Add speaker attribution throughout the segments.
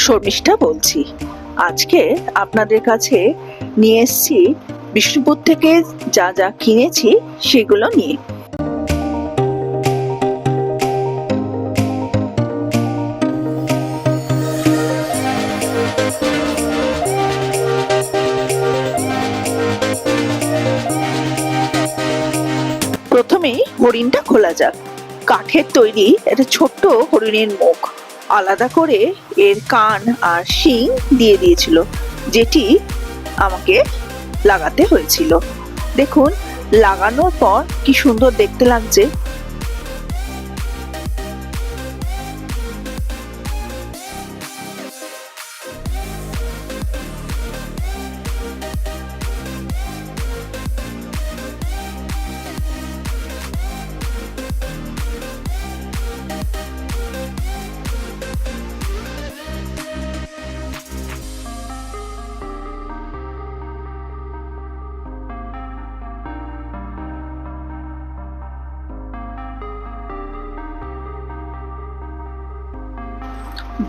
Speaker 1: শর্মিষ্ঠা বলছি। আজকে আপনাদের কাছে নিয়ে এসেছি বিষ্ণুপুর থেকে যা যা কিনেছি সেগুলো নিয়ে। প্রথমেই হরিণটা খোলা যাক। কাঠের তৈরি একটা ছোট্ট হরিণের মুখ, আলাদা করে এর কান আর শিং দিয়ে দিয়েছিল, যেটি আমাকে লাগাতে হয়েছিল। দেখুন, লাগানোর পর কি সুন্দর দেখতে লাগছে।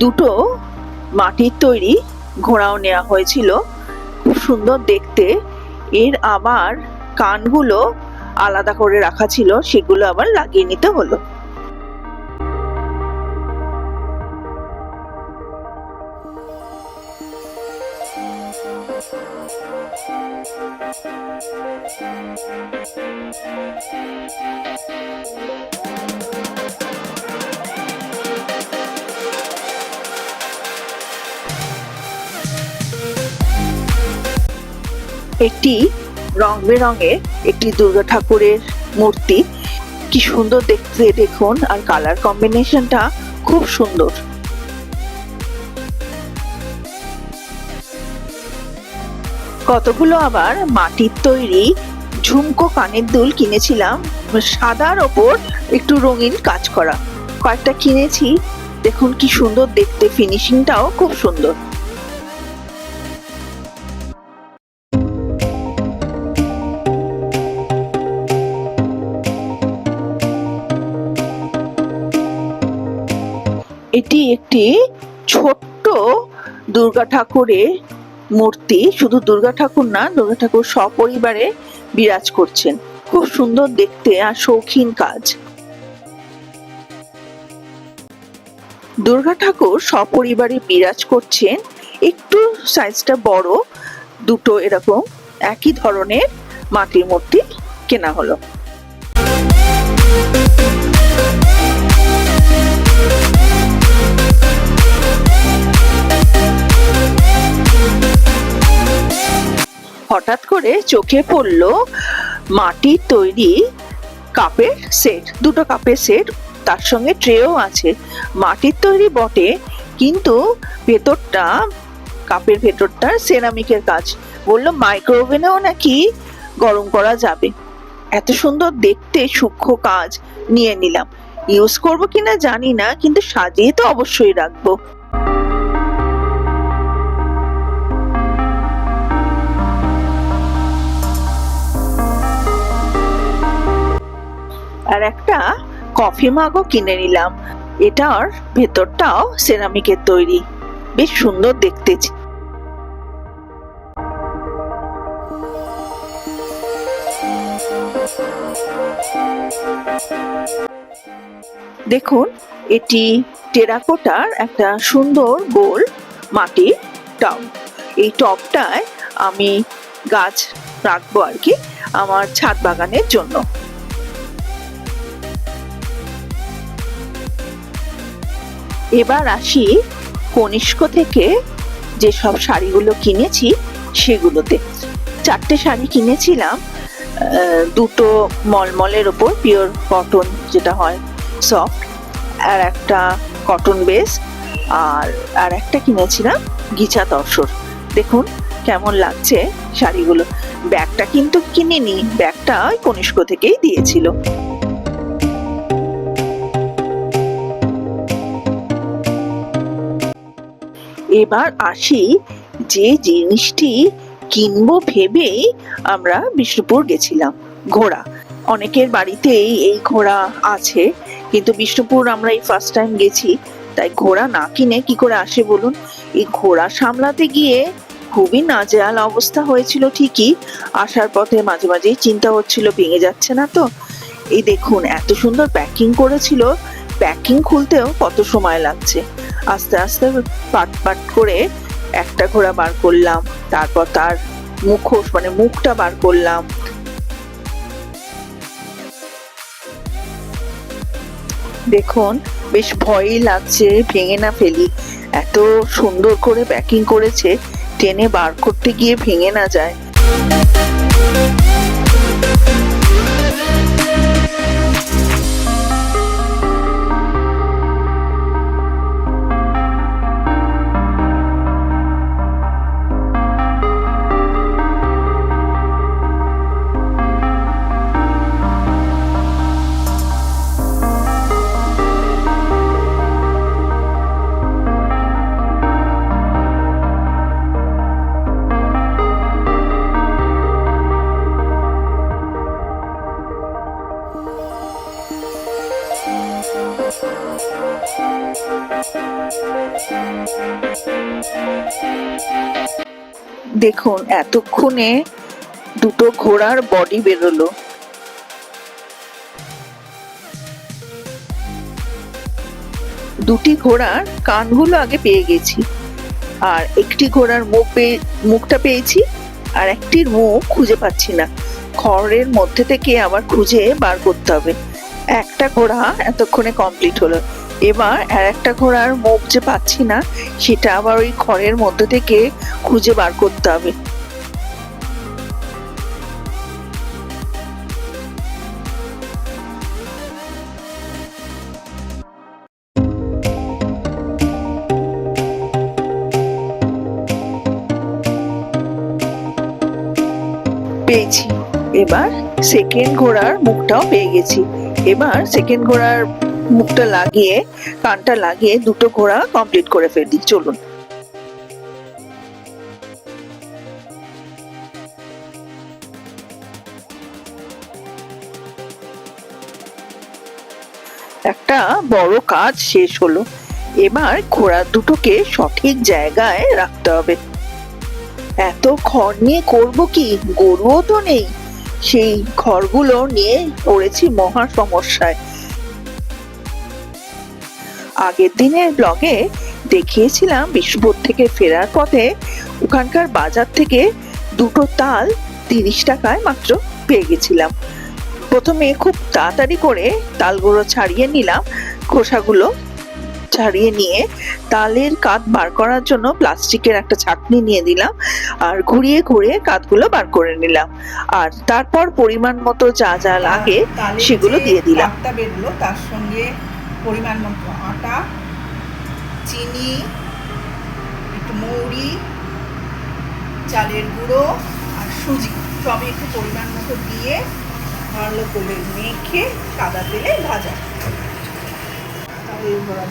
Speaker 1: দুটো মাটির তৈরি ঘোড়াও নেওয়া হয়েছিল, খুব সুন্দর দেখতে। এর আবার কানগুলো আলাদা করে রাখা ছিল, সেগুলো আবার লাগিয়ে নিতে হলো। একটি রং বেরঙের একটি দুর্গা ঠাকুরের মূর্তি, কি সুন্দর দেখতে দেখুন, আর কালার কম্বিনেশনটা খুব সুন্দর। কতগুলো আবার মাটির তৈরি ঝুমকো কানের দুল কিনেছিলাম, সাদার ওপর একটু রঙিন কাজ করা। কয়েকটা কিনেছি, দেখুন কি সুন্দর দেখতে, ফিনিশিংটাও খুব সুন্দর। এটি একটি ছোট্ট দুর্গা ঠাকুরের মূর্তি, শুধু দুর্গা ঠাকুর না, দুর্গা ঠাকুর সপরিবারে বিরাজ করছেন, খুব সুন্দর দেখতে আর শৌখিন কাজ। দুর্গা ঠাকুর সপরিবারে বিরাজ করছেন, একটু সাইজটা বড়। দুটো এরকম একই ধরনের মাটির মূর্তি কেনা হলো। হঠাৎ করে চোখে পড়লো মাটির তৈরি কাপের সেট, দুটো কাপের সেট, তার সঙ্গে ট্রেও আছে। মাটির তৈরি বটে, কিন্তু ভেতরটা, কাপের ভেতরটা সেরামিকের কাজ। বললো মাইক্রোওভেনেও নাকি গরম করা যাবে। এত সুন্দর দেখতে, সূক্ষ্ম কাজ, নিয়ে নিলাম। ইউজ করবো কিনা জানি না, কিন্তু সাজিয়ে তো অবশ্যই রাখবো। আর একটা কফি মাগও কিনে নিলাম, এটার ভেতরটাও সেরামিকের তৈরি, বেশ সুন্দর দেখতে। দেখুন, এটি টেরাকোটার একটা সুন্দর গোল মাটির টব। এই টবটায় আমি গাছ রাখবো আর কি, আমার ছাদ বাগানের জন্য। এবার আসি কনিষ্ক থেকে যেসব শাড়িগুলো কিনেছি সেগুলোতে। চারটে শাড়ি কিনেছিলাম, দুটো মলমলের ওপর পিওর কটন যেটা হয় সফট, আর একটা কটন বেস, আর একটা কিনেছিলাম গিচা তসর। দেখুন কেমন লাগছে শাড়িগুলো। ব্যাগটা কিন্তু কিনিনি, ব্যাগটা ওই কনিষ্ক থেকেই দিয়েছিল। এবার আসি যে জিনিসটি কিনবো ভেবেই আমরা বিষ্ণুপুর গেছিলাম, ঘোড়া। অনেকের বাড়িতেই এই ঘোড়া আছে, কিন্তু বিষ্ণুপুর আমরা এই ফার্স্ট টাইম গেছি, তাই ঘোড়া না কিনে কি করে আসে বলুন। এই ঘোড়া সামলাতে গিয়ে খুবই নাজেহাল অবস্থা হয়েছিল ঠিকই, আসার পথে মাঝে মাঝেই চিন্তা হচ্ছিল ভেঙে যাচ্ছে না তো। এই দেখুন এত সুন্দর প্যাকিং করেছিল, প্যাকিং খুলতেও কত সময় লাগছে। আস্তে আস্তে পাট পাট করে একটা ঘোড়া বার করলাম, তারপর তার মুখোশ মানে মুখটা বার করলাম। দেখুন বেশ ভয়ই লাগছে ভেঙে না ফেলি, এত সুন্দর করে প্যাকিং করেছে, টেনে বার করতে গিয়ে ভেঙে না যায়। দেখুন এতক্ষণে দুটো ঘোড়ার বডি বেরোলো। দুটি ঘোড়ার কানগুলো আগে পেয়ে গেছি, আর একটি ঘোড়ার মুখটা পেয়েছি, আর একটির মুখ খুঁজে পাচ্ছি না। খড়ের মধ্যে থেকে আবার খুঁজে বার করতে হবে। একটা ঘোড়া এতক্ষণে কমপ্লিট হলো। এবার আর একটা ঘোড়ার মুখ যে পাচ্ছি না, সেটা আবার ওই খড়ের মধ্যে থেকে খুঁজে বার করতে হবে। পেয়েছি। এবার সেকেন্ড ঘোড়ার মুখটাও পেয়ে গেছি। এবার সেকেন্ড ঘোড়ার মুখটা লাগিয়ে কানটা লাগিয়ে দুটো ঘোড়া কমপ্লিট করে ফেলি। চলুন। একটা বড় কাজ শেষ হলো। এবার ঘোড়া দুটোকে সঠিক জায়গায় রাখতে হবে। এত খড় নিয়ে করবো কি, গরুও তো নেই, সেই খড়গুলো নিয়ে পড়েছি মহা সমস্যায়। আগের দিনের ব্লগে দেখিয়েছিলাম বিষ্ণুপুর থেকে ফেরার পথে ওখানকার বাজার থেকে দুটো তাল 30 টাকায় মাত্র পেয়ে গেছিলাম। প্রথমে খুব তাড়াতাড়ি করে তালগুলো ছাড়িয়ে নিলাম, খোসাগুলো ছাড়িয়ে নিয়ে তালের কাঠ বার করার জন্য প্লাস্টিকের একটা ছাঁকনি নিয়ে দিলাম, আর ঘুরিয়ে ঘুরিয়ে কাঠগুলো বার করে নিলাম। আর তারপর পরিমাণ মতো যা যা লাগে সেগুলো দিয়ে দিলাম।
Speaker 2: বেরোলো, তার সঙ্গে পরিমাণ মতো আটা, চিনি, একটু মৌরি, চালের গুঁড়ো আর সুজি সবই একটু পরিমাণ মতো দিয়ে ভালো করে মেখে সাদা তেলে ভাজা।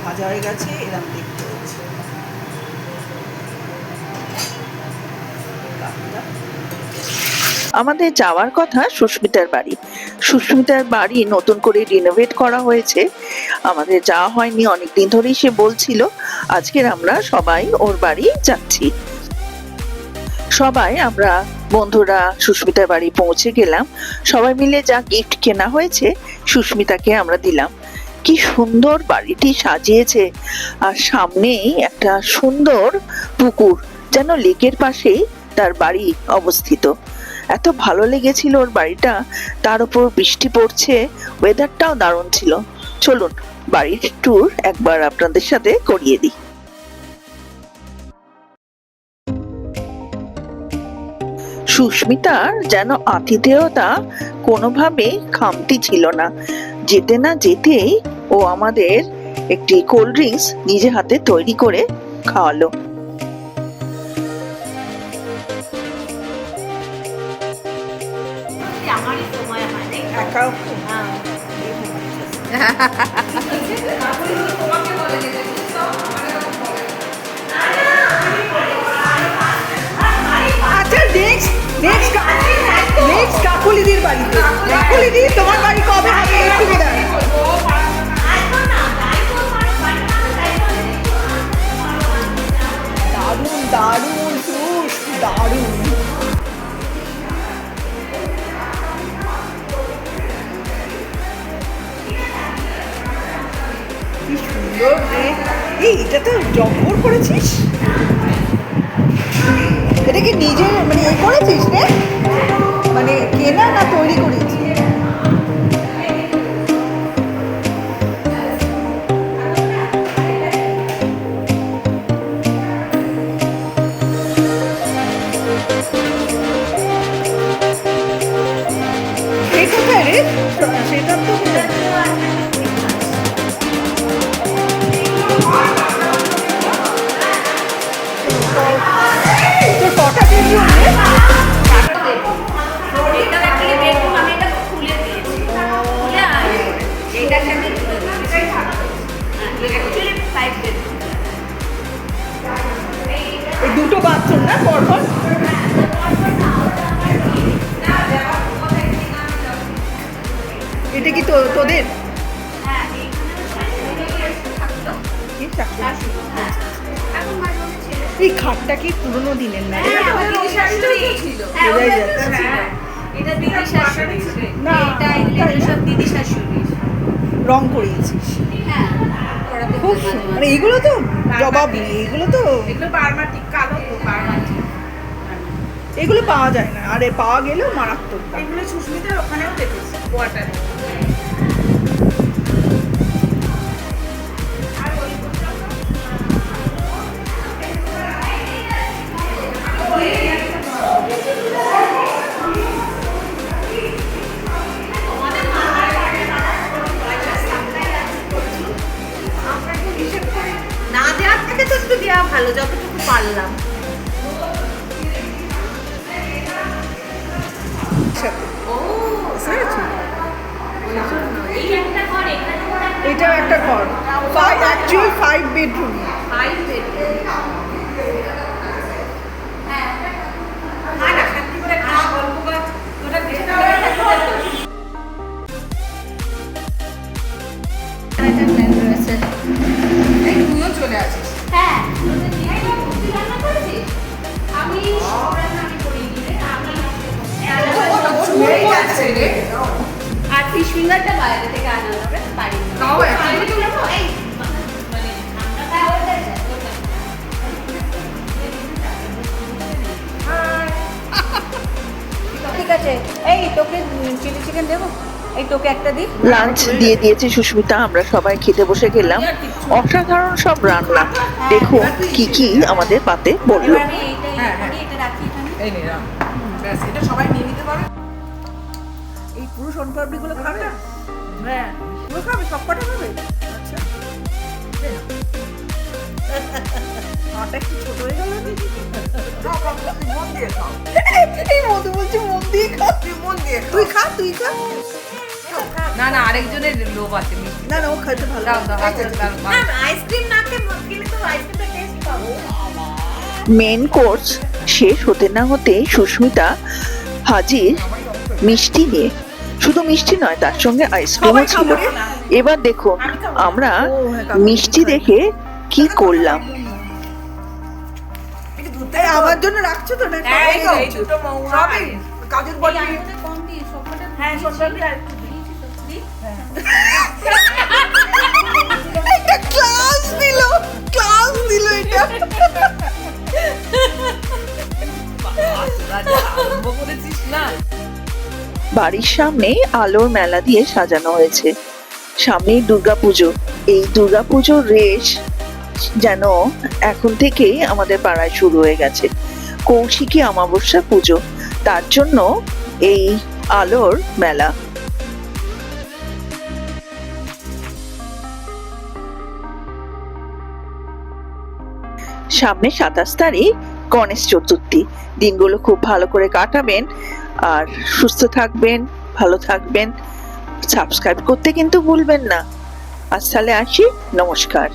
Speaker 2: ভাজা হয়ে গেছে, এরকম দেখতে হচ্ছে।
Speaker 1: আমাদের যাওয়ার কথা সুস্মিতার বাড়ি। সুস্মিতার বাড়ি নতুন করে রিনোভেট করা হয়েছে, আমাদের যাওয়া হয়নি অনেকদিন ধরেই। সে বলছিল আজকের আমরা সবাই ওর বাড়ি যাচ্ছি। সবাই আমরা বন্ধুরা সুস্মিতার বাড়ি পৌঁছে গেলাম। সবাই মিলে যা গিফট কেনা হয়েছে সুস্মিতাকে আমরা দিলাম। কি সুন্দর বাড়িটি সাজিয়েছে, আর সামনেই একটা সুন্দর পুকুর, যেন লেকের পাশেই তার বাড়ি অবস্থিত। এত ভালো লেগেছিল ওর বাড়িটা, তার উপর বৃষ্টি পড়ছে, ওয়েদারটাও দারুণ ছিল। চলুন বাড়ির ট্যুর একবার আপনাদের সাথে করিয়ে দিই। সুস্মিতার যেন আতিথেয়তা কোনোভাবে খামতি ছিল না। যেতে না যেতেই ও আমাদের একটি কোল্ড ড্রিঙ্কস নিজে হাতে তৈরি করে খাওয়ালো।
Speaker 2: নেক্সট কাকুলিদির বাড়িতে। কাকুলিদি তোমার বাড়ি কবে হবে একটু দারুণ সুস, দারুণ। কি সুন্দর রে। এই এটা তো জব্বর করেছিস। এটা কি নিজে মানে এ করেছিস রে, মানে কেনা না তৈরি করেছিস? এই কোথায় রে? সেটা তো তোর কটা বেডরুম রে? এই দুটো বাথরুম না পরপর? এটা কি তোদের? কি শাশুড়ি? এই খাটটা কি পুরোনো দিনের না? রং করিয়েছিস? খুব সুন্দর। মানে এগুলো তো জবাব নেই, এগুলো তো এগুলো পাওয়া যায় না, আরে পাওয়া গেলেও মারাত্মক দাম।
Speaker 3: এগুলো সুস্মিতার ওখানেও দেখেছি কোয়ার্টারে। না দেওয়ার থেকে তো একটু দেওয়া ভালো, যতটুকু পারলাম।
Speaker 2: এটাও একটা ঘর, অ্যাকচুয়ালি 5 বেডরুম।
Speaker 3: তুইও চলে আসিস।
Speaker 4: আর ফিশ ফিঙ্গারটা বাইরে থেকে আনা হবে বাড়ির
Speaker 3: তাও এখন
Speaker 4: ঠিক আছে। এই তোকে চিলি চিকেন দেবো, এই তোকে একটা দিই।
Speaker 1: লাঞ্চ দিয়ে দিয়েছে সুস্মিতা, আমরা সবাই খেতে বসে গেলাম। অসাধারণ সব রান্না, দেখুন কি কি আমাদের পাতে বললো।
Speaker 4: এবার আমি এইটা এটা রাখি এখানে।
Speaker 3: এই নে রাখ। ব্যাস, এটা সবাই নিয়ে নিতে পারে।
Speaker 2: এই পুরো সোনপাপড়ি গুলো খাবে? হ্যাঁ পুরো খাবে, সব কটা খাবে? আচ্ছা আটা একটু ছোট হয়ে গেল নাকি?
Speaker 3: মন দিয়ে খাও।
Speaker 2: এই মধু বলছে মন দিয়ে খা।
Speaker 3: তুই মন দিয়ে খাও।
Speaker 2: তুই খা, তুই খা।
Speaker 3: না না, আরেকজনের লোভ আছে মিষ্টি।
Speaker 2: না না, ও খাইতে ভালো।
Speaker 3: দাও দাও, আচ্ছা দাও।
Speaker 4: আইসক্রিম না খেলে তো আইসক্রিমটা টেস্ট পাবো।
Speaker 1: মেন কোর্স শেষ হতে না হতে সুস্মিতা হাজির মিষ্টি নিয়ে। শুধু মিষ্টি নয়, তার সঙ্গে আইসক্রিমও ছিল। এবার দেখুন আমরা মিষ্টি দেখে কি করলাম।
Speaker 2: এই আমার জন্য রাখছো তো না?
Speaker 3: এই তো, এই দুটো মৌরা।
Speaker 2: সবই কাজুর বড়ি।
Speaker 4: কোন দিই সবকটা?
Speaker 2: হ্যাঁ সোনপাপড়ি আর একটু
Speaker 4: দিই।
Speaker 2: একটা ক্লাস দিল এটা।
Speaker 3: আরম্ভ করেছিস না?
Speaker 1: বাড়ির সামনে আলোর মেলা দিয়ে সাজানো হয়েছে। সামনেই দুর্গাপুজো। এই দুর্গাপুজোর রেশ যেন এখন থেকেই আমাদের পাড়ায় শুরু হয়ে গেছে। কৌশিকী অমাবস্যা পুজো, তার জন্য এই আলোর মেলা। সামনে 27 তারিখ গণেশ চতুর্থী। দিনগুলো খুব ভালো করে কাটাবেন আর সুস্থ থাকবেন, ভালো থাকবেন। সাবস্ক্রাইব করতে কিন্তু ভুলবেন না। আজ তাহলে আসি, নমস্কার।